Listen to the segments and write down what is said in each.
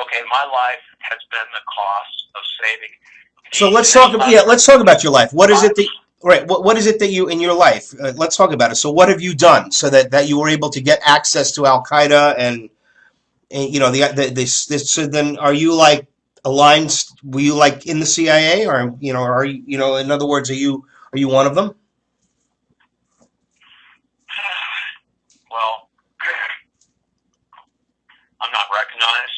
okay, my life has been the cost of saving. So let's talk about your life. What is it that right? What is it that you in your life? Let's talk about it. So what have you done so that you were able to get access to Al Qaeda and you know this? So then, are you like aligned? Were you like in the CIA, or you know, are you in other words, are you one of them? Well, I'm not recognized.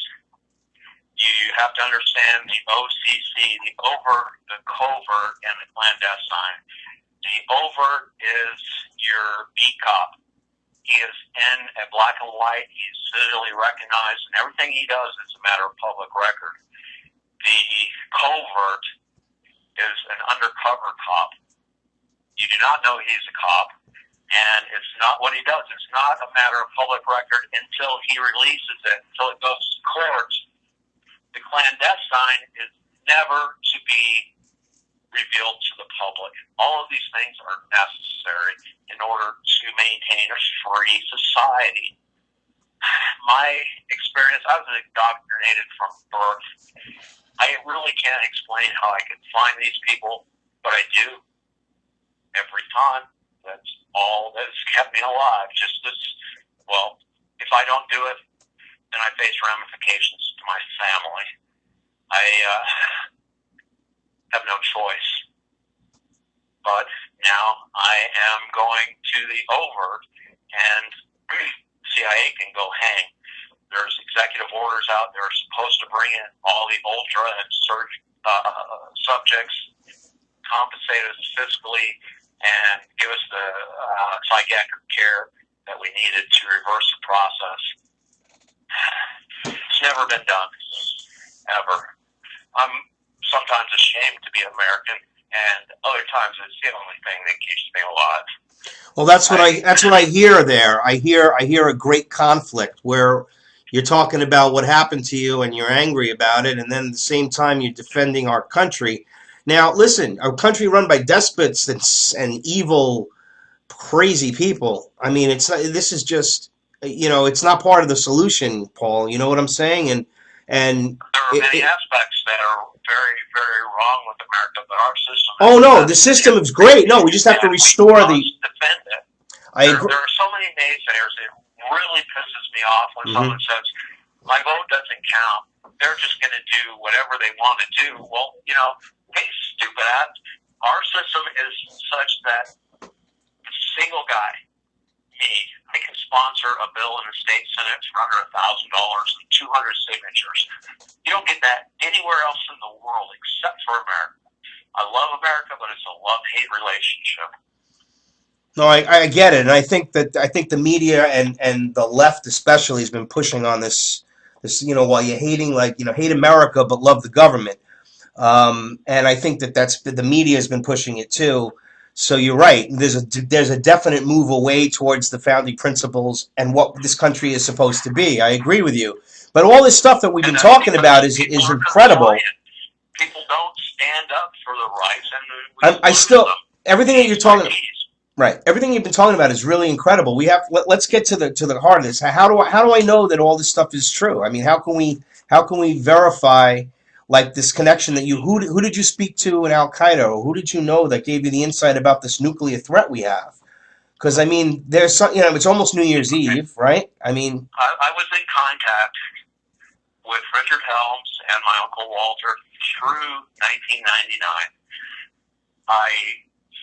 You have to understand the OCC, the overt, the covert, and the clandestine. The overt is your beat cop. He is in a black and white. He's visually recognized, and everything he does is a matter of public record. The covert is an undercover cop. You do not know he's a cop, and it's not what he does. It's not a matter of public record until he releases it, until it goes to court. The clandestine is never to be revealed to the public. All of these things are necessary in order to maintain a free society. My experience, I was indoctrinated from birth. I really can't explain how I could find these people, but I do every time. That's all that has kept me alive. Just this, well, if I don't do it, then I face ramifications to my family. I have no choice. But now I am going to the overt, and CIA can go hang. There's executive orders out. They're supposed to bring in all the ultra and surge subjects, compensate us fiscally, and give us the psychiatric care that we needed to reverse the process. It's never been done, ever. I'm sometimes ashamed to be American, and other times it's the only thing that keeps me alive. Well, that's what I hear there. I hear a great conflict where you're talking about what happened to you and you're angry about it, and then at the same time you're defending our country. Now, listen, a country run by despots and evil, crazy people. I mean, it's not, this is just it's not part of the solution, Paul. You know what I'm saying? And There are many aspects that are very, very wrong with America, but our system is oh the no, the best. system is great. No, we just have to And we restore the. must defend it. I There agree. are so many naysayers. It really pisses me off when Hmm. someone says, my vote doesn't count. They're just going to do whatever they want to do. Well, hey, stupid ass. Our system is such that a single guy, me, I can sponsor a bill in the state senate for under $1,000 and 200 signatures. You don't get that anywhere else in the world except for America. I love America, but it's a love-hate relationship. No, I get it, and I think the media and the left especially has been pushing on this while you're hating hate America but love the government, and I think that's the media has been pushing it too. So you're right. There's a definite move away towards the founding principles and what this country is supposed to be. I agree with you, but all this stuff that we've And been that's talking because about people is are incredible. compliant. People don't stand up for the rights, and we I lose still them everything that you're piece by talking. piece. Right. Everything you've been talking about is really incredible. Let's get to the heart of this. How do I know that all this stuff is true? I mean, how can we verify like this connection that who did you speak to in Al Qaeda, or who did you know that gave you the insight about this nuclear threat we have? Because I mean, there's some, it's almost New Year's Okay. Eve, right? I mean, I was in contact with Richard Helms and my uncle Walter through 1999. I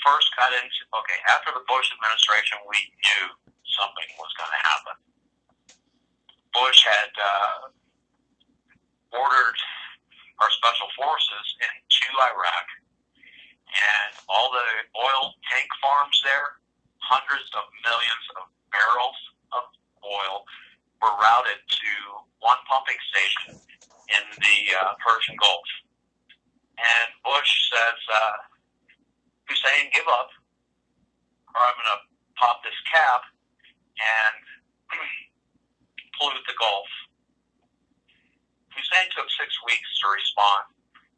first got into, after the Bush administration, we knew something was going to happen. Bush had ordered our special forces into Iraq, and all the oil tank farms there, hundreds of millions of barrels of oil, were routed to one pumping station in the Persian Gulf. And Bush says, Hussein, give up, or I'm going to pop this cap and pollute the Gulf. Hussein took 6 weeks to respond,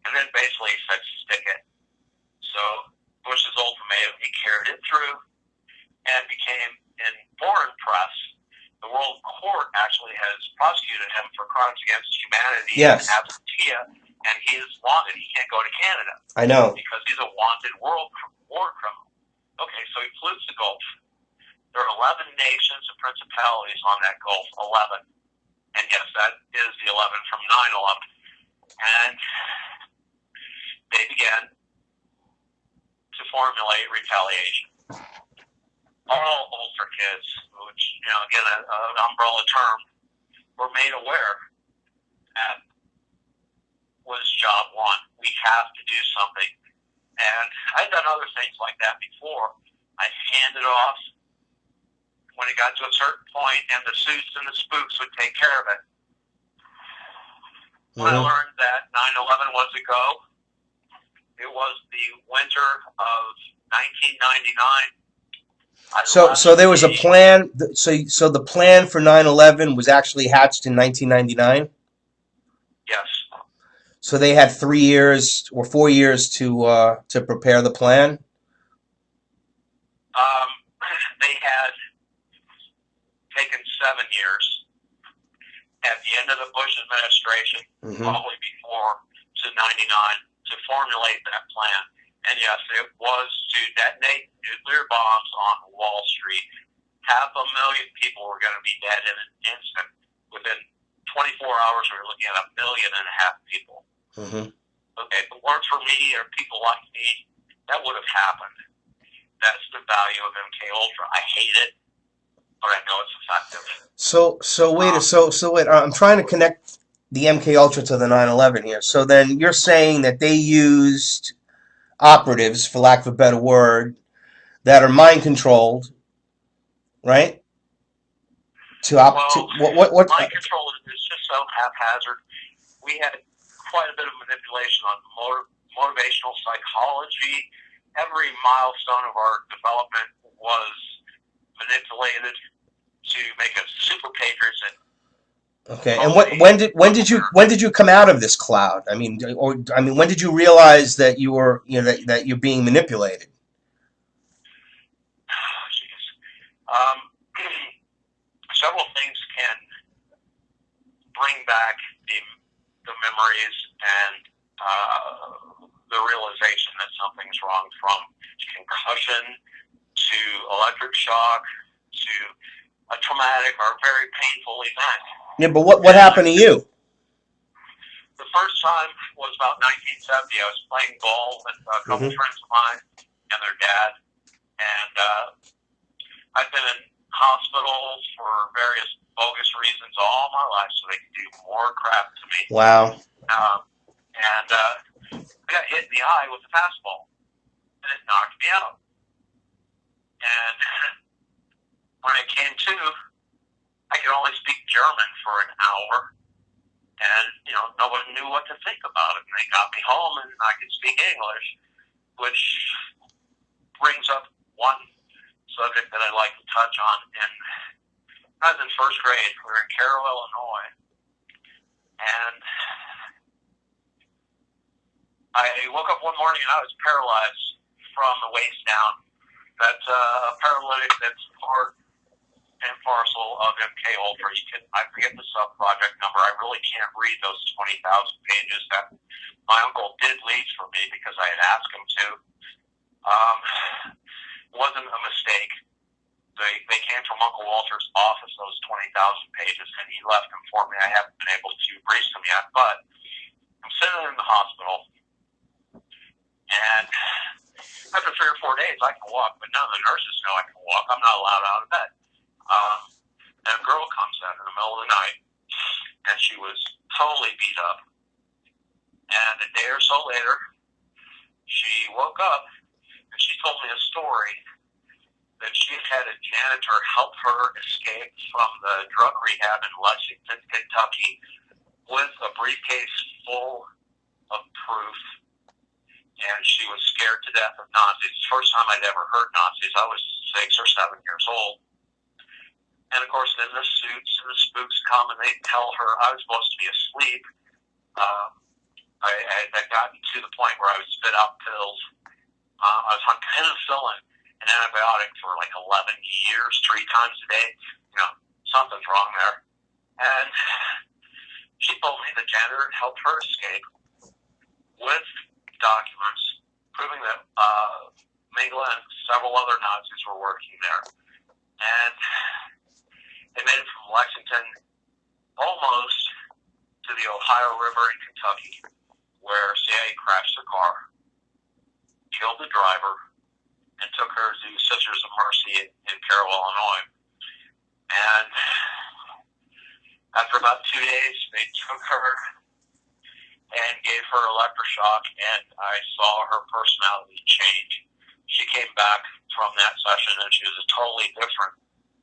and then basically said, stick it. So Bush's ultimatum, he carried it through and became, in foreign press, the World Court actually has prosecuted prosecuted him for crimes against humanity Yes. and absentia, and he is wanted. He can't go to Canada. I know. Because he's a wanted war criminal. Okay, so he flutes the Gulf. There are 11 nations and principalities on that Gulf, 11. And yes, that is the 11 from 9/11. And they began to formulate retaliation. All Ulster kids, which, again, an umbrella term, were made aware that was job one. We have to do something. And I've done other things like that before. I handed off when it got to a certain point, and the suits and the spooks would take care of it. When I learned that 9/11 was a go, it was the winter of 1999. So there was a plan. So the plan for 9/11 was actually hatched in 1999. Yes. So they had 3 years or 4 years to prepare the plan. They had taken 7 years at the end of the Bush administration, probably before, to 99, to formulate that plan. And yes, it was to detonate nuclear bombs on Wall Street. 500,000 people were going to be dead in an instant. Within 24 hours, we were looking at 1.5 million people. Okay, if it weren't for me or people like me, that would have happened. That's the value of MK Ultra. I hate it, but I know it's effective. So wait. I'm trying to connect the MK Ultra to the 9/11 here. So then you're saying that they used operatives, for lack of a better word, that are mind controlled, right? What mind control is just so haphazard. We had quite a bit of manipulation on motivational psychology. Every milestone of our development was manipulated to make us super patriots. Okay, and when did you come out of this cloud? I mean, when did you realize that you were that you're being manipulated? Several things can bring back the memories and the realization that something's wrong, from concussion to electric shock to a traumatic or very painful event. Yeah, but what happened to you? The first time was about 1970. I was playing ball with a couple friends of mine and their dad, and I've been in hospitals for various bogus reasons all my life, so they could do more crap to me. Wow. And I got hit in the eye with a fastball, and it knocked me out. And when I came to, I could only speak German for an hour, and nobody knew what to think about it. And they got me home, and I could speak English, which brings up one subject that I'd like to touch on. And I was in first grade. We were in Cairo, Illinois, and I woke up one morning and I was paralyzed from the waist down. That's a paralytic that's part and parcel of MK Ultra. I forget the sub-project number. I really can't read those 20,000 pages that my uncle did leave for me because I had asked him to. Wasn't a mistake. They came from Uncle Walter's office, those 20,000 pages, and he left them for me. I haven't been able to reach them yet, but I'm sitting in the hospital, and after 3 or 4 days, I can walk, but none of the nurses know I can walk. I'm not allowed out of bed. And a girl comes in the middle of the night, and she was totally beat up. And a day or so later, she woke up, and she told me a story that she had a janitor help her escape from the drug rehab in Lexington, Kentucky, with a briefcase full of proof. And she was scared to death of Nazis. It's the first time I'd ever heard Nazis. I was 6 or 7 years old. And, of course, then the suits and the spooks come, and they tell her I was supposed to be asleep. I had gotten to the point where I would spit out pills. I was on penicillin, an antibiotic, for like 11 years, 3 times a day. Something's wrong there. And She told me the janitor helped her escape with documents proving that Mingla and several other Nazis were working there. And they made it from Lexington almost to the Ohio River in Kentucky, where CIA crashed the car, killed the driver, and took her to Sisters of Mercy in Carroll, Illinois. And after about 2 days, they took her and gave her electroshock, and I saw her personality change. She came back from that session, and she was a totally different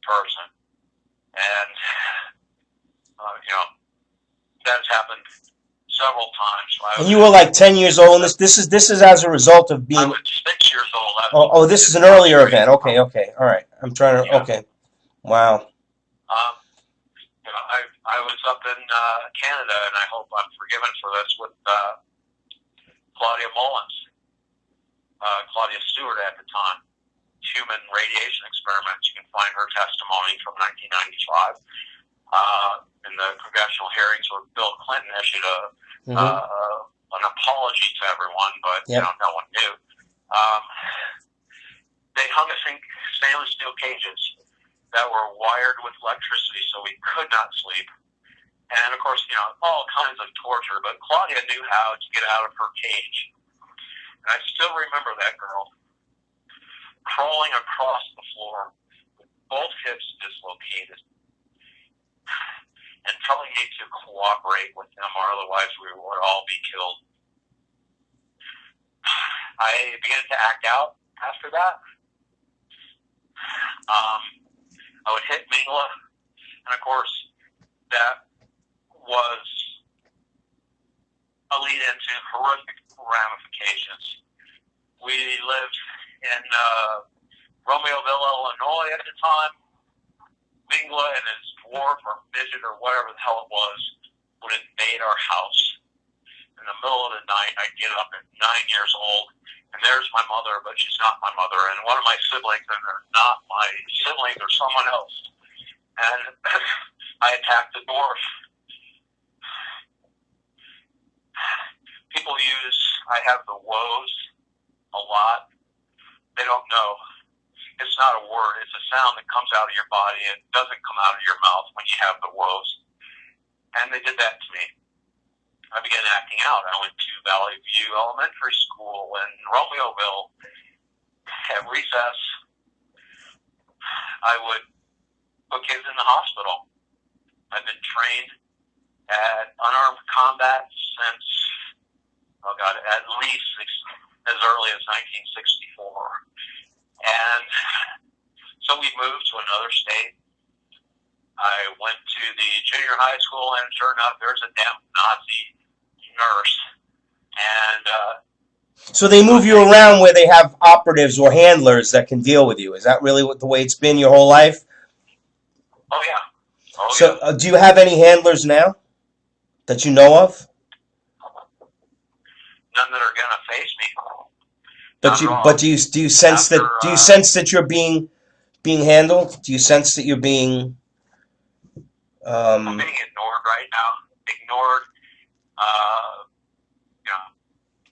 person. And, that's happened several times. And you were like 10 years old, and this is as a result of being... I was 6 years Oh, old. this is an earlier event. Okay, all right. I'm trying to... Yeah. Okay. Wow. I was up in Canada, and I hope I'm forgiven for this, with Claudia Mullins, Claudia Stewart at the time, human radiation experiments. You can find her testimony from 1995 in the congressional hearings where Bill Clinton issued an apology to everyone, but no one knew. They hung us in stainless steel cages that were wired with electricity so we could not sleep. And, of course, all kinds of torture. But Claudia knew how to get out of her cage. And I still remember that girl crawling across the floor with both hips dislocated and telling me to cooperate with them or otherwise we would all be killed. I began to act out after that. I would hit Mingla, and of course, that was a lead into horrific ramifications. We lived in Romeoville, Illinois at the time. Mingla and his dwarf or midget or whatever the hell it was would invade our house. In the middle of the night, I'd get up at 9 years old, and there's my mother, but she's not my mother, and one of my siblings, and they're not my siblings, or someone else. And I attacked the dwarf. People use, I have the woes a lot. They don't know. It's not a word. It's a sound that comes out of your body. It doesn't come out of your mouth when you have the woes. And they did that to me. I began acting out. I went to Valley View Elementary School in Romeoville. At recess, I would put kids in the hospital. I've been trained at unarmed combat since, at least as early as 1964. And so we moved to another state. I went to the junior high school, and sure enough, there's a damn Nazi nurse. And so they move you around where they have operatives or handlers that can deal with you. Is that really the way it's been your whole life? Oh, yeah. So do you have any handlers now that you know of? None that are going to face me. But do you sense that you're being handled? Do you sense that you're being I'm being ignored right now. Ignored.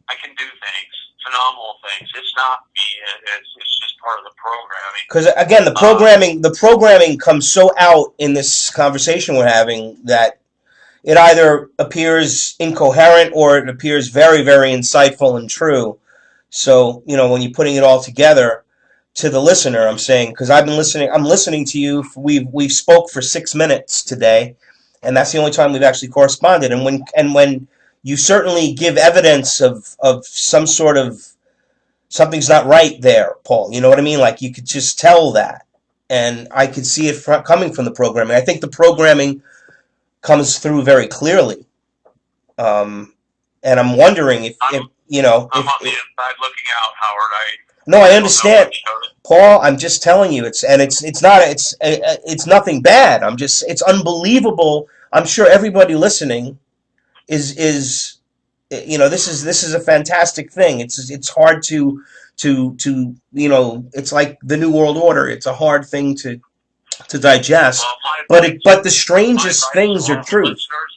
I can do things, phenomenal things. It's not me. It's just part of the programming. Because again, the programming comes so out in this conversation we're having that it either appears incoherent or it appears very, very insightful and true. So, when you're putting it all together to the listener, I'm saying, because I'm listening to you. We've spoke for 6 minutes today, and that's the only time we've actually corresponded. And when you certainly give evidence of some sort of something's not right there, Paul. You know what I mean? Like you could just tell that, and I could see it coming from the programming. I think the programming comes through very clearly, and I'm wondering if I'm on the inside looking out, Howard. No, I understand, Paul. I'm just telling you, it's nothing bad. It's unbelievable. I'm sure everybody listening is this is a fantastic thing. It's hard to it's like the New World Order. It's a hard thing to digest, but the strangest things are true. Listeners,